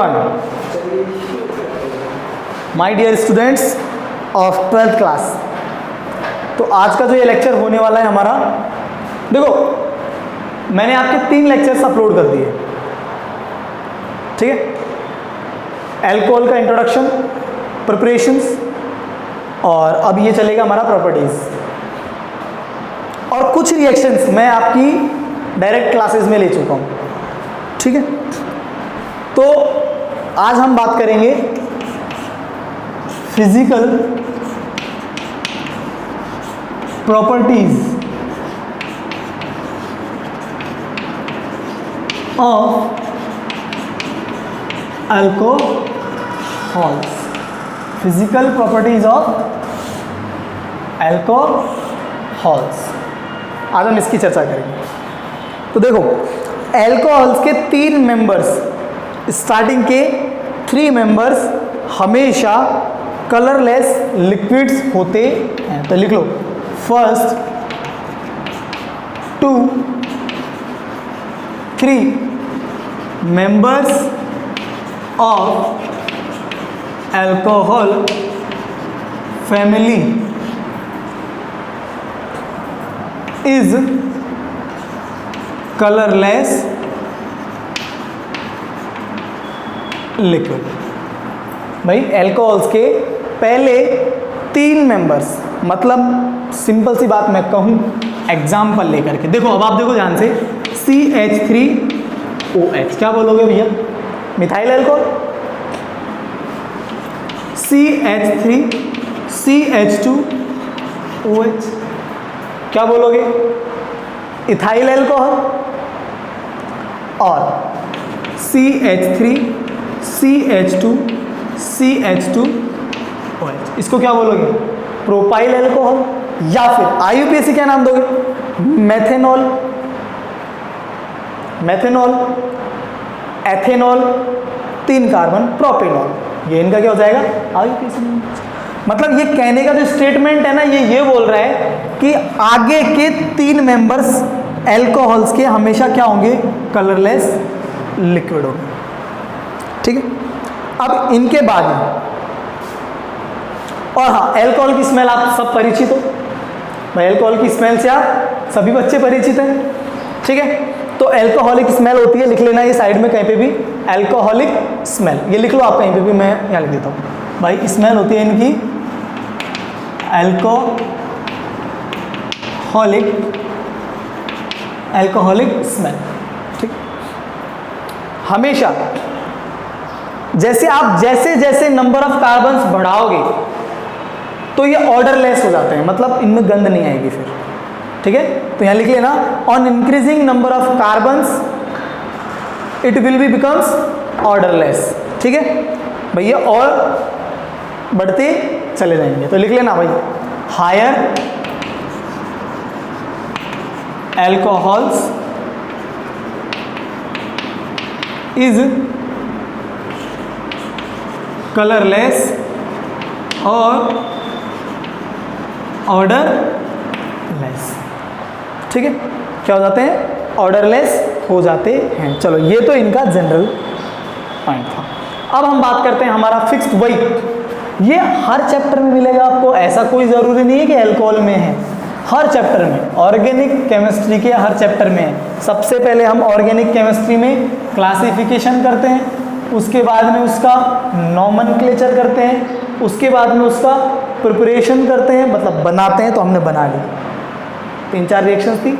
everyone. My dear students of 12th class. तो आज का जो ये लेक्चर होने वाला है हमारा, देखो मैंने आपके 3 लेक्चर्स अपलोड कर दिए, ठीक है। एल्कोहल का इंट्रोडक्शन, प्रिपरेशंस, और अब ये चलेगा हमारा प्रॉपर्टीज। और कुछ रिएक्शंस मैं आपकी डायरेक्ट क्लासेस में ले चुका हूँ, ठीक है। तो आज हम बात करेंगे physical properties of alcohols. Physical properties of alcohols, आज हम इसकी चर्चा करेंगे। तो देखो, अल्कोहल्स के 3 मेंबर्स, स्टार्टिंग के 3 मेंबर्स हमेशा कलरलेस लिक्विड्स होते हैं। तो लिख लो, first 2 3 members of alcohol family is colourless liquid. भाई अल्कोहल्स के पहले 3 मेंबर्स, मतलब सिंपल सी बात मैं कहूँ एग्जाम्पल लेकर के, देखो अब आप देखो ध्यान से, CH3OH क्या बोलोगे भैया? Methyl alcohol. CH3CH2OH क्या बोलोगे? Ethyl alcohol. और CH3CH2CH2OH इसको क्या बोलोगे? Propyl alcohol. या फिर IUPAC क्या नाम दोगे? Methanol, ethanol, 3 carbon propanol. ये इनका क्या हो जाएगा? IUPAC। मतलब ये कहने का जो स्टेटमेंट है ना, ये बोल रहा है कि आगे के 3 मेंबर्स अल्कोहल्स के हमेशा क्या होंगे? कलरलेस लिक्विड होंगे, ठीक है। अब इनके बाद, और हाँ, अल्कोहल की स्मेल आप सब परिचित हो भाई, अल्कोहल की स्मेल से आप सभी बच्चे परिचित हैं, ठीक है। तो अल्कोहलिक स्मेल होती है, लिख लेना ये साइड में कहीं पे भी, अल्कोहलिक स्मेल, ये लिख लो आप कहीं पे भी, मैं यहाँ लिख देता हूँ भाई। स्मेल होती है इनकी अल्कोहलिक स्मेल, ठीक। हमेशा जैसे आप जैसे नंबर ऑफ कार्बन्स बढ़ाओगे तो ये ऑर्डरलेस हो जाते हैं, मतलब इनमें गंध नहीं आएगी फिर, ठीक है। तो यहां लिख लेना, on increasing number of carbons it will be becomes odourless, ठीक है भैया, और बढ़ते चले जाएंगे। तो लिख लेना भाई, हायर अल्कोहल्स इज कलरलेस और ऑर्डरलेस, ठीक है। क्या हो जाते हैं? ऑर्डरलेस हो जाते हैं। चलो, ये तो इनका जनरल पॉइंट था। अब हम बात करते हैं हमारा फिक्स्ड। वही ये हर चैप्टर में मिलेगा आपको, ऐसा कोई ज़रूरी नहीं है कि अल्कोहल में है, हर चैप्टर में, ऑर्गेनिक केमिस्ट्री के हर चैप्टर में है। सबसे पहले हम ऑर्गेनिक केमिस्ट्री में क्लासिफिकेशन करते हैं, उसके बाद में उसका नॉमेनक्लेचर करते हैं, उसके बाद में उसका प्रिपरेशन करते हैं, मतलब बनाते हैं। तो हमने बना ली 3-4 रिएक्शंस थी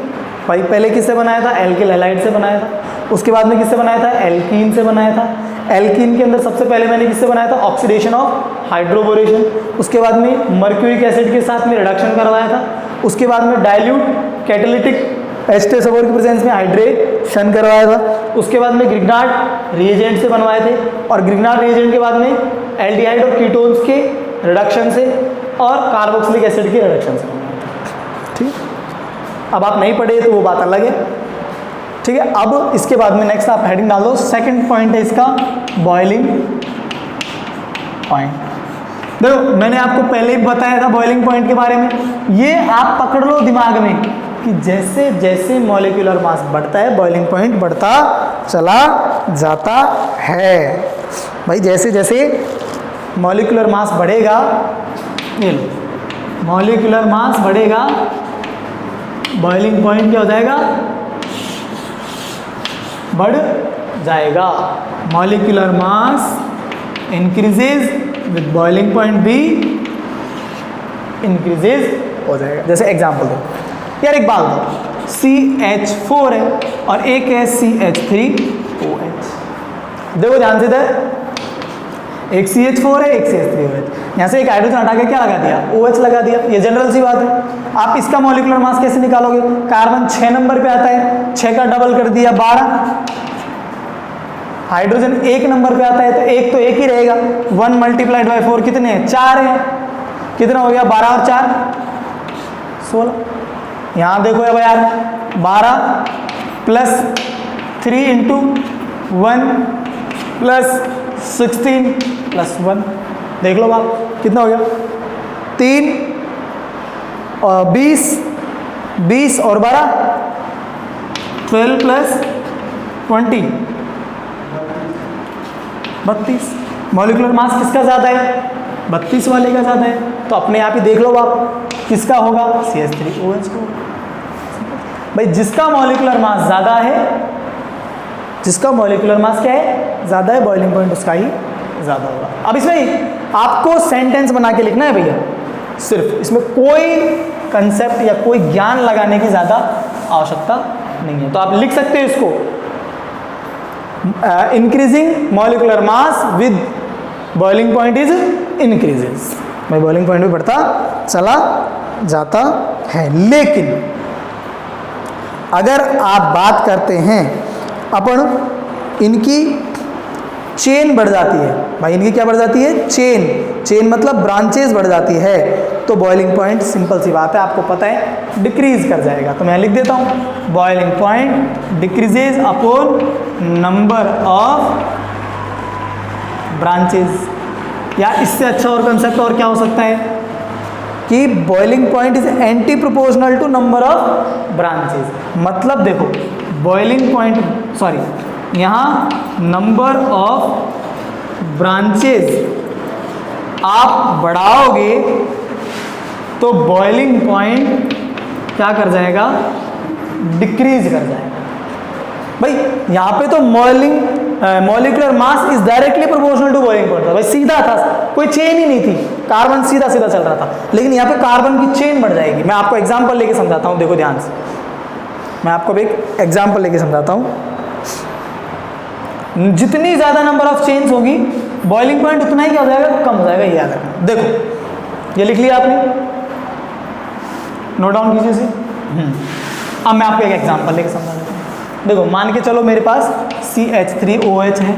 भाई। पहले किससे बनाया था? एल्किल हैलाइड से बनाया था। उसके बाद में किससे बनाया था? एल्कीन से बनाया था। एल्कीन के अंदर सबसे पहले मैंने किससे बनाया था? Oxidation of hydroboration. उसके बाद में मर्क्यूरिक एसिड के साथ में रिडक्शन करवाया था। उसके बाद में डाइल्यूट कैटेलिटिक एस्टेसोर की प्रेजेंस में हाइड्रेशन करवाया था। उसके बाद में ग्रिग्नार्ड रिएजेंट से बनवाए थे, और ग्रिग्नार्ड रिएजेंट के बाद में एल्डिहाइड और कीटोन्स के रिडक्शन से और कार्बोक्सिलिक एसिड के रिडक्शन से बनवाया था, ठीक है। अब आप नहीं पढ़े तो वो बात अलग है, ठीक है। अब इसके बाद में नेक्स्ट आप हेडिंग डाल दो। सेकंड पॉइंट है इसका बॉइलिंग पॉइंट। देखो मैंने आपको पहले ही बताया था बॉइलिंग पॉइंट के बारे में, ये आप पकड़ लो दिमाग में कि जैसे जैसे मॉलिक्यूलर मास बढ़ता है बॉइलिंग पॉइंट बढ़ता चला जाता है। भाई जैसे जैसे मॉलिक्यूलर मास बढ़ेगा, ये लो, मॉलिक्यूलर मास बढ़ेगा, बॉइलिंग पॉइंट क्या हो जाएगा, बढ़ जाएगा। Molecular mass increases with boiling point भी इंक्रीजेज हो जाएगा। जैसे एग्जांपल दो यार, एक बात दो, CH4 है और एक है CH3OH। देखो ध्यान से इधर, एक CH4 है, एक CH3OH। यहाँ से एक हाइड्रोजन हटा के क्या लगा दिया, OH लगा दिया। ये जनरल सी बात है। आप इसका मॉलिक्यूलर मास कैसे निकालोगे? कार्बन 6 नंबर पे आता है, 6 का डबल कर दिया 12। हाइड्रोजन 1 नंबर पे आता है तो एक तो एक ही रहेगा। 1 मल्टीप्लाइड बाई 4 कितने हैं, 4 है। कितना हो गया, 12 और 4 16। यहाँ देखो अब यार, 12 प्लस 3 इंटू 1 प्लस 16 प्लस 1, देख लो आप कितना हो गया, 3 और 20 और 12 12 प्लस 20 32। मॉलिक्यूलर मास किसका ज़्यादा है, 32 वाले का ज़्यादा है। तो अपने आप ही देख लो आप किसका होगा, CH3OH को। भाई जिसका मॉलिक्यूलर मास ज़्यादा है, जिसका मॉलिक्यूलर मास क्या है, ज़्यादा है, बॉइलिंग पॉइंट उसका ही ज़्यादा होगा। अब इसमें आपको सेंटेंस बना के लिखना है भैया, सिर्फ इसमें कोई कंसेप्ट या कोई ज्ञान लगाने की ज़्यादा आवश्यकता नहीं है। तो आप लिख सकते हो इसको, increasing molecular mass with boiling point is increases. भाई बॉइलिंग पॉइंट भी बढ़ता चला जाता है। लेकिन अगर आप बात करते हैं अपन, इनकी चेन बढ़ जाती है, भाई इनकी क्या बढ़ जाती है, चेन मतलब ब्रांचेस बढ़ जाती है, तो बॉइलिंग पॉइंट सिंपल सी बात है, आपको पता है, डिक्रीज कर जाएगा। तो मैं लिख देता हूँ, boiling point decreases upon number of branches. या इससे अच्छा और कंसेप्ट और क्या हो सकता है कि boiling point is anti proportional to number of branches. मतलब देखो, बॉइलिंग पॉइंट, सॉरी, यहाँ नंबर ऑफ ब्रांचेस आप बढ़ाओगे तो बॉइलिंग पॉइंट क्या कर जाएगा, डिक्रीज कर जाएगा। भाई यहाँ पे तो molecular mass is directly proportional to boiling point था, भाई सीधा था, कोई चेन ही नहीं थी, कार्बन सीधा सीधा चल रहा था। लेकिन यहाँ पे कार्बन की चेन बढ़ जाएगी। मैं आपको एग्जांपल लेके समझाता हूँ, देखो ध्यान से, मैं आपको एक एग्जांपल लेके समझाता हूँ। जितनी ज्यादा नंबर ऑफ चेन्स होगी, बॉइलिंग पॉइंट उतना ही क्या हो जाएगा, कम हो जाएगा। ये याद रखना। देखो ये लिख लिया आपने, नोट डाउन कीजिए इसे। अब मैं आपको एक एग्जांपल लेके समझा देता हूँ। देखो मान के चलो मेरे पास CH3OH है,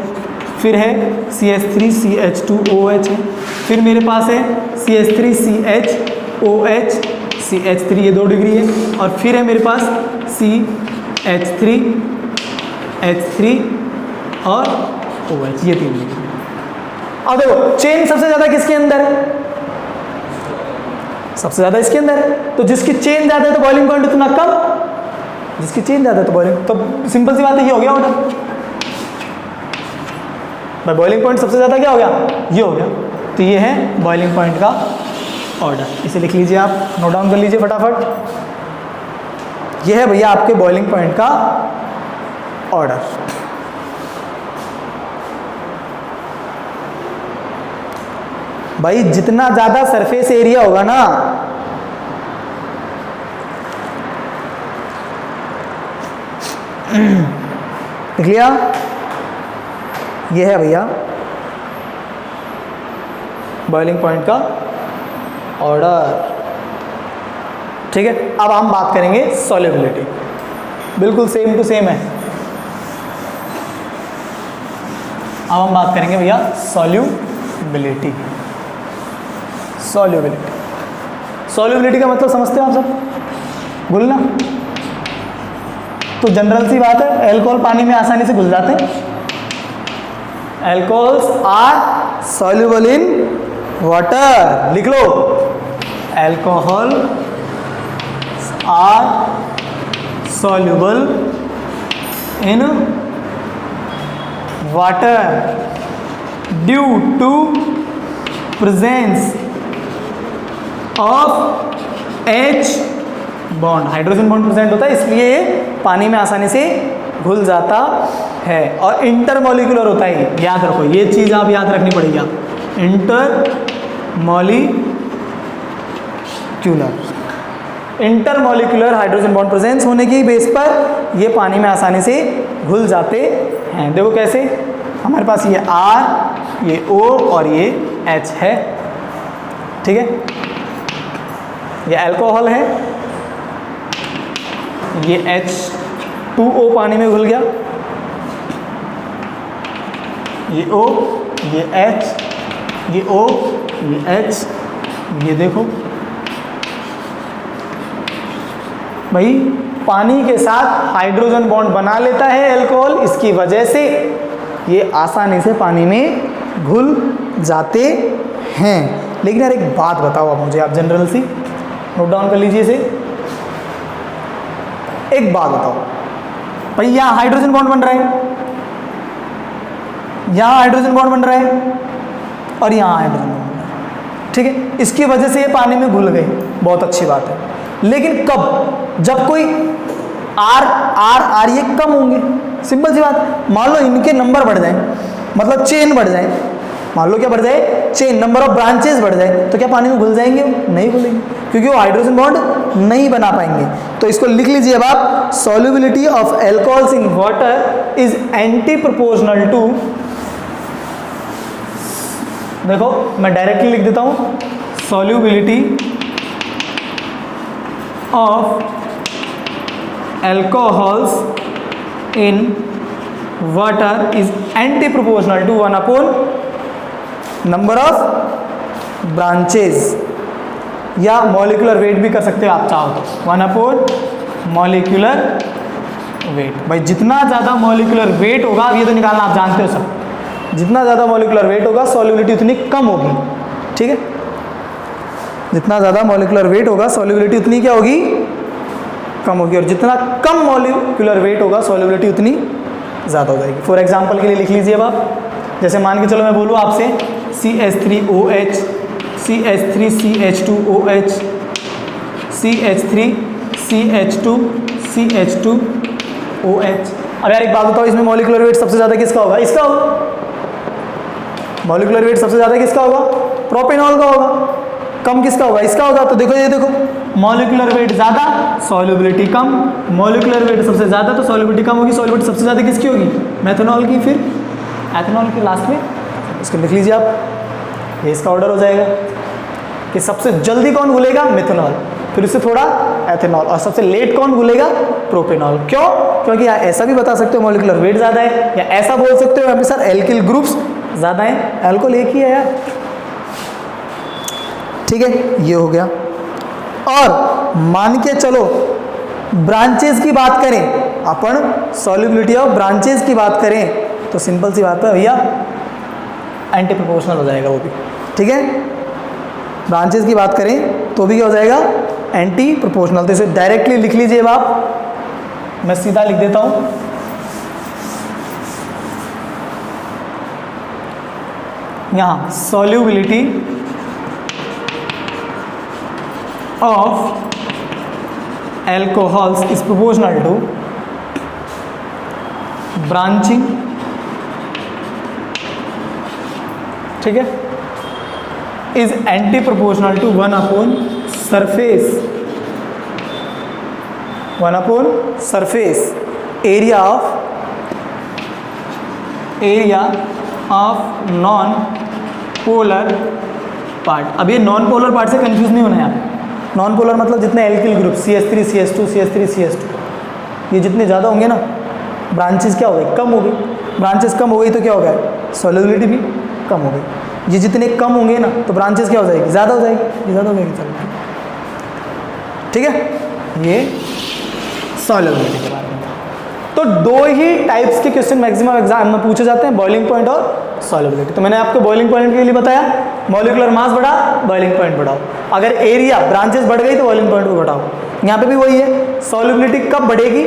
फिर है CH3CH2OH है, फिर मेरे पास है CH3CHOH CH3, ये 2 डिग्री है, और फिर है मेरे पास CH3H3 और OH, ये 3 डिग्री। अब देखो चेन सबसे ज़्यादा किसके अंदर है, सबसे ज़्यादा इसके अंदर है। तो जिसकी चेन ज़्यादा है तो बॉइलिंग पॉइंट उतना कम, जिसकी चेन ज़्यादा है तो बॉइलिंग, तो सिंपल सी बात है, ये हो गया ऑर्डर। भाई बॉइलिंग पॉइंट सबसे ज़्यादा क्या हो गया, ये हो गया। तो ये है बॉइलिंग पॉइंट का ऑर्डर। इसे लिख लीजिए आप, नोट डाउन कर लीजिए फटाफट। ये है भैया आपके बॉइलिंग पॉइंट का ऑर्डर। भाई जितना ज़्यादा सरफेस एरिया होगा ना, देख लिया, ये है भैया बॉइलिंग पॉइंट का ऑर्डर। ठीक है, अब हम बात करेंगे सॉल्युबिलिटी। बिल्कुल सेम टू सेम है। अब हम बात करेंगे भैया सॉल्युबिलिटी। सॉल्युबिलिटी का मतलब समझते हो आप सब, घुलना। तो जनरल सी बात है, एल्कोहल पानी में आसानी से घुल जाते हैं। Alcohols are soluble in water, लिख लो, alcohol are soluble in water. Due to presence of H bond, hydrogen bond present होता है इसलिए ये पानी में आसानी से घुल जाता है। और इंटरमॉलिक्यूलर होता है, याद रखो ये चीज आप याद रखनी पड़ेगी आप, इंटरमॉलिक्यूलर हाइड्रोजन बॉन्ड प्रेजेंस होने की बेस पर ये पानी में आसानी से घुल जाते हैं। देखो कैसे, हमारे पास ये R, ये O और ये H है, ठीक है। ये अल्कोहल है, ये H2O पानी में घुल गया, ये O, ये H, ये O, ये H, ये देखो भाई पानी के साथ हाइड्रोजन बॉन्ड बना लेता है अल्कोहल, इसकी वजह से ये आसानी से पानी में घुल जाते हैं। लेकिन यार एक बात बताओ आप मुझे, आप जनरल सी नोट डाउन कर लीजिए इसे। एक बात बताओ भाई, यहाँ हाइड्रोजन बॉन्ड बन रहा है, यहाँ हाइड्रोजन बॉन्ड बन रहा है और यहाँ हाइड्रोजन बॉन्ड बन रहा है, ठीक है। इसकी वजह से ये पानी में घुल गए, बहुत अच्छी बात है। लेकिन कब, जब कोई R ये कम होंगे, सिंपल सी बात। मान लो इनके नंबर बढ़ जाए, मतलब चेन बढ़ जाए, मान लो क्या बढ़ जाए, चेन नंबर ऑफ ब्रांचेस बढ़ जाए, तो क्या पानी में घुल जाएंगे? नहीं घुलेंगे, क्योंकि वो हाइड्रोजन बॉन्ड नहीं बना पाएंगे। तो इसको लिख लीजिए अब आप, solubility of alcohols in water is anti proportional to, देखो मैं डायरेक्टली लिख देता हूं, solubility of alcohols in water is anti-proportional to 1 upon number of branches, या molecular weight भी कर सकते हो आप चाहो तो, 1 upon molecular weight। भाई जितना ज़्यादा molecular weight होगा, ये तो निकालना आप जानते हो सब, जितना ज़्यादा molecular weight होगा solubility उतनी कम होगी, ठीक है। जितना ज़्यादा molecular weight होगा solubility उतनी क्या होगी? कम होगी। और जितना कम मॉलिक्यूलर वेट होगा सॉल्युबिलिटी उतनी ज़्यादा हो जाएगी। फॉर एग्जांपल के लिए लिख लीजिए अब आप, जैसे मान के चलो मैं बोलूँ आपसे CH3OH, CH3CH2OH, CH3CH2CH2OH। अब यार एक बात बताओ, इसमें मॉलिक्यूलर वेट सबसे ज़्यादा किसका होगा? इसका होगा। मॉलिक्यूलर वेट सबसे ज़्यादा किसका होगा? प्रोपेनॉल का होगा। कम किसका होगा? इसका होगा। तो देखो ये देखो, मॉलिक्यूलर वेट ज़्यादा, सॉल्युबिलिटी कम, मॉलिक्यूलर वेट सबसे ज़्यादा तो सॉल्युबिलिटी कम होगी। सॉल्युबिलिटी सबसे ज़्यादा किसकी होगी? मेथनॉल की, फिर एथनॉल की लास्ट में। इसको लिख लीजिए आप, ये इसका ऑर्डर हो जाएगा कि सबसे जल्दी कौन घुलेगा? मेथनॉल, फिर उससे थोड़ा एथेनॉल, और सबसे लेट कौन घुलेगा? प्रोपेनॉल। क्यों? क्योंकि यहाँ ऐसा भी बता सकते हो मॉलिक्यूलर वेट ज़्यादा है, या ऐसा बोल सकते हो यहाँ पे सर एल्किल ग्रुप्स ज़्यादा है, एल्कोहल एक ही है यार, ठीक है। ये हो गया। और मान के चलो ब्रांचेस की बात करें अपन, सॉल्युबिलिटी ऑफ ब्रांचेस की बात करें तो सिंपल सी बात है भैया, एंटी प्रोपोर्शनल हो जाएगा वो भी, ठीक है। ब्रांचेस की बात करें तो भी क्या हो जाएगा? Anti proportional. तो इसे डायरेक्टली लिख लीजिए अब आप, मैं सीधा लिख देता हूं, यहां solubility of alcohols is proportional to branching, ठीक है, is anti proportional to 1 upon surface, 1 upon surface area of non polar part। अब ये नॉन पोलर पार्ट से कंफ्यूज नहीं होना है आप। नॉन पोलर मतलब जितने alkyl group CH3 CH2 CH3 CH2, ये जितने ज़्यादा होंगे ना, ब्रांचेस क्या हो गई? कम हो गई। ब्रांचेस कम हो गई तो क्या हो गया? सॉल्युबिलिटी भी कम हो गई। ये जितने कम होंगे ना तो ब्रांचेस क्या हो जाएगी? ज़्यादा हो जाएगी, ये ज़्यादा हो जाएगी, चलो ठीक है। ये सॉल्युबिलिटी के बारे में। तो दो ही टाइप्स के क्वेश्चन मैक्सिमम एग्जाम में पूछे जाते हैं, बॉइलिंग पॉइंट और सॉल्युबिलिटी। तो मैंने आपको बॉइलिंग पॉइंट के लिए बताया, मॉलिक्यूलर मास बढ़ा, बॉइलिंग पॉइंट बढ़ाओ। अगर एरिया ब्रांचेस बढ़ गई तो बॉइलिंग पॉइंट को घटाओ। यहाँ पे भी वही है, सॉल्युबिलिटी कब बढ़ेगी?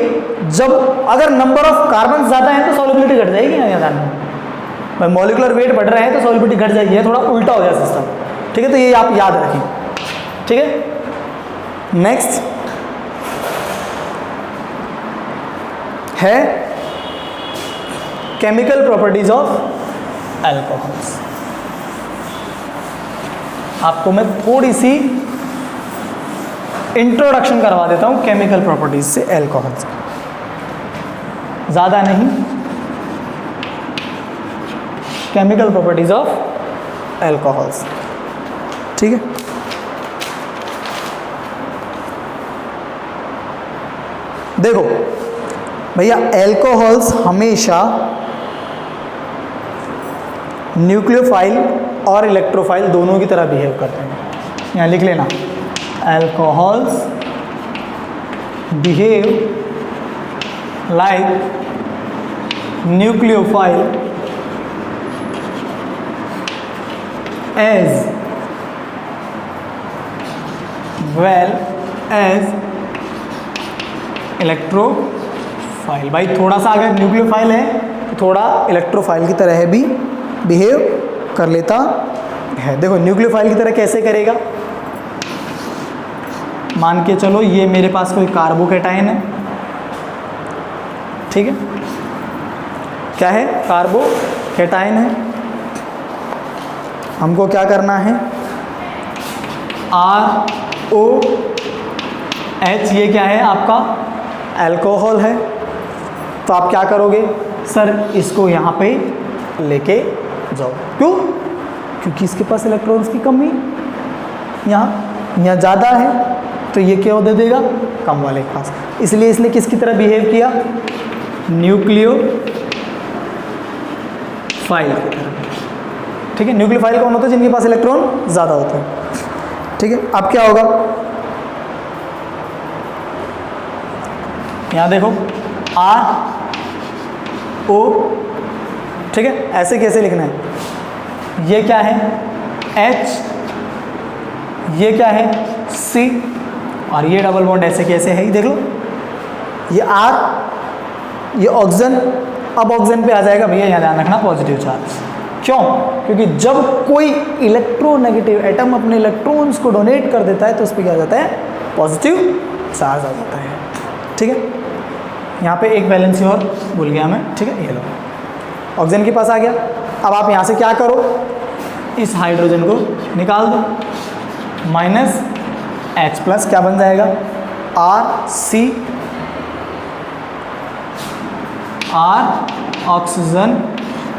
जब अगर नंबर ऑफ कार्बन ज़्यादा है तो सॉल्युबिलिटी घट जाएगी। यहाँ ध्यान में मॉलिकुलर वेट बढ़ रहा है तो सॉल्युबिलिटी घट जाएगी, ये थोड़ा उल्टा हो जाए सिस्टम, ठीक है। तो ये आप याद रखें, ठीक है। नेक्स्ट है केमिकल प्रॉपर्टीज ऑफ एल्कोहल्स। आपको मैं थोड़ी सी इंट्रोडक्शन करवा देता हूं केमिकल प्रॉपर्टीज से एल्कोहल्स, ज़्यादा नहीं। केमिकल प्रॉपर्टीज ऑफ एल्कोहल्स, ठीक है। देखो भैया, एल्कोहल्स हमेशा न्यूक्लियोफाइल और इलेक्ट्रोफाइल दोनों की तरह बिहेव करते हैं। यहाँ लिख लेना, alcohols behave like nucleophile as well as electrophile. भाई थोड़ा सा अगर न्यूक्लियोफाइल है तो थोड़ा इलेक्ट्रोफाइल की तरह भी बिहेव कर लेता है। देखो न्यूक्लियोफाइल की तरह कैसे करेगा, मान के चलो ये मेरे पास कोई कार्बोकैटायन है, ठीक है, क्या है, कार्बोकैटायन है। हमको क्या करना है, ROH, ये क्या है आपका अल्कोहल है। तो आप क्या करोगे, सर इसको यहाँ पे लेके जाओ। क्यों? क्योंकि इसके पास इलेक्ट्रॉन्स की कमी यहाँ ज़्यादा है, तो ये क्या दे देगा, कम वाले के पास। इसलिए इसने किसकी तरह बिहेव किया, न्यूक्लियोफाइल की तरह, ठीक है। न्यूक्लियोफाइल कौन होता है, जिनके पास इलेक्ट्रॉन ज़्यादा होते हैं, ठीक है। अब क्या होगा, यहाँ देखो RO, ठीक है। ऐसे कैसे लिखना है, ये क्या है H, ये क्या है C, और ये डबल बॉन्ड ऐसे कैसे है, देख लो, ये R, ये ऑक्सीजन। अब ऑक्सीजन पे आ जाएगा भैया, यहाँ ध्यान रखना, पॉजिटिव चार्ज। क्यों? क्योंकि जब कोई इलेक्ट्रोनेगेटिव एटम अपने इलेक्ट्रॉन्स को डोनेट कर देता है तो उस पर क्या आ जाता है, पॉजिटिव चार्ज आ जाता है, ठीक है। यहाँ पे एक वैलेंसी और भूल गया मैं, ठीक है। ये लो, ऑक्सीजन के पास आ गया। अब आप यहाँ से क्या करो, इस हाइड्रोजन को निकाल दो, -H+, क्या बन जाएगा, RC, R ऑक्सीजन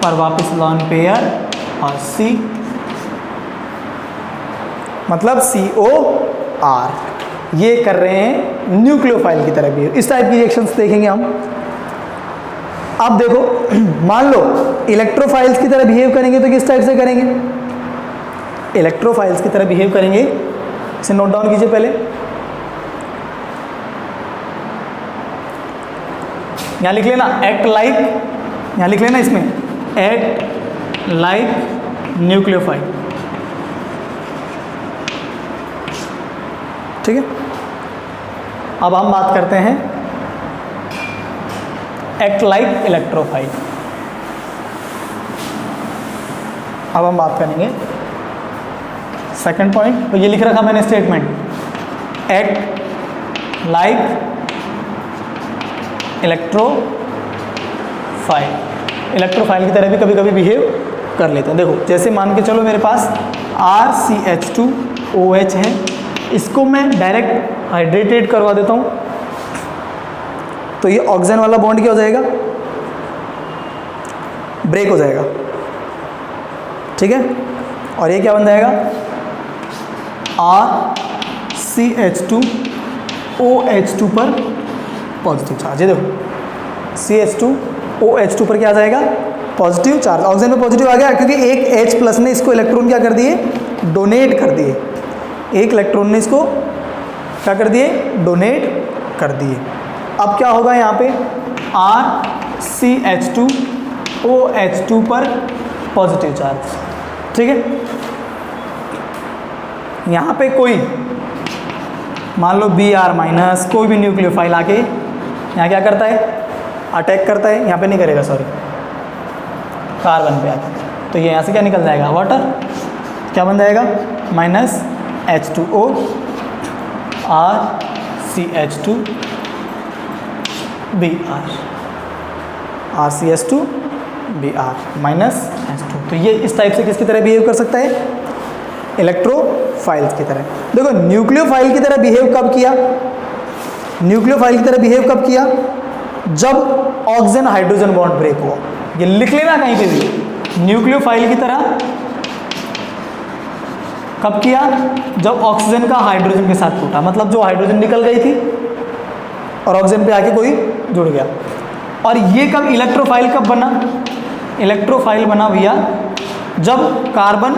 पर वापस लॉन पेयर, और C मतलब COR। ये कर रहे हैं न्यूक्लियोफाइल की तरह भी। इस टाइप की रिएक्शंस देखेंगे हम। अब देखो, मान लो इलेक्ट्रोफाइल्स की तरह बिहेव करेंगे तो किस टाइप से करेंगे, इलेक्ट्रोफाइल्स की तरह बिहेव करेंगे। इसे नोट डाउन कीजिए पहले, यहाँ लिख लेना एक्ट लाइक, यहाँ लिख लेना इसमें एक्ट लाइक न्यूक्लियोफाइल, ठीक है। अब हम बात करते हैं एक्ट लाइक इलेक्ट्रोफाइल। अब हम बात करेंगे सेकंड पॉइंट, तो ये लिख रखा मैंने statement, act like electrophile. Electrophile की तरह भी कभी कभी बिहेव कर लेते हैं। देखो जैसे मान के चलो मेरे पास RCH2OH है, इसको मैं डायरेक्ट हाइड्रेटेड करवा देता हूँ, तो ये ऑक्सीजन वाला बॉन्ड क्या हो जाएगा, ब्रेक हो जाएगा, ठीक है। और ये क्या बन जाएगा, RCH2OH2 पर पॉजिटिव चार्ज। ये देखो CH2OH2 पर क्या आ जाएगा, पॉजिटिव चार्ज। ऑक्सीजन पे पॉजिटिव आ गया क्योंकि एक H+ ने इसको इलेक्ट्रॉन क्या कर दिए, डोनेट कर दिए। एक इलेक्ट्रॉन ने इसको क्या कर दिए, डोनेट कर दिए। अब क्या होगा यहाँ पे, RCH2OH2 पर पॉजिटिव चार्ज, ठीक है। यहाँ पे कोई मान लो Br- कोई भी न्यूक्लियोफाइल आके यहाँ क्या करता है, अटैक करता है, यहाँ पे नहीं करेगा, सॉरी, कार्बन पे आता है, तो ये यहाँ से क्या निकल जाएगा, वाटर। क्या बन जाएगा, minus H2O RCH2Br, RCH2Br minus H2। तो ये इस टाइप से किसकी तरह बिहेव कर सकता है, इलेक्ट्रोफाइल्स की तरह। देखो न्यूक्लियोफाइल की तरह बिहेव कब किया, न्यूक्लियोफाइल की तरह बिहेव कब किया, जब ऑक्सीजन हाइड्रोजन बॉन्ड ब्रेक हुआ। ये लिख लेना कहीं पे भी, न्यूक्लियोफाइल की तरह कब किया, जब ऑक्सीजन का हाइड्रोजन के साथ टूटा, मतलब जो हाइड्रोजन निकल गई थी और ऑक्सीजन पे आके कोई जुड़ गया। और ये कब इलेक्ट्रोफाइल कब बना, इलेक्ट्रोफाइल बना भैया जब कार्बन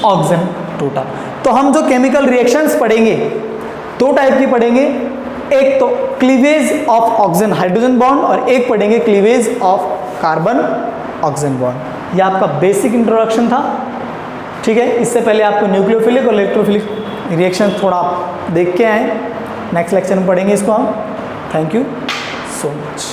ऑक्सीजन टूटा। तो हम जो केमिकल रिएक्शंस पढ़ेंगे दो टाइप की पढ़ेंगे, एक तो cleavage of oxygen hydrogen bond और एक पढ़ेंगे cleavage of carbon oxygen bond. ये आपका बेसिक इंट्रोडक्शन था, ठीक है। इससे पहले आपको न्यूक्लियोफिलिक और इलेक्ट्रोफिलिक रिएक्शन थोड़ा देख के आए, नेक्स्ट लेक्चर में पढ़ेंगे इसको हम। Thank you so much.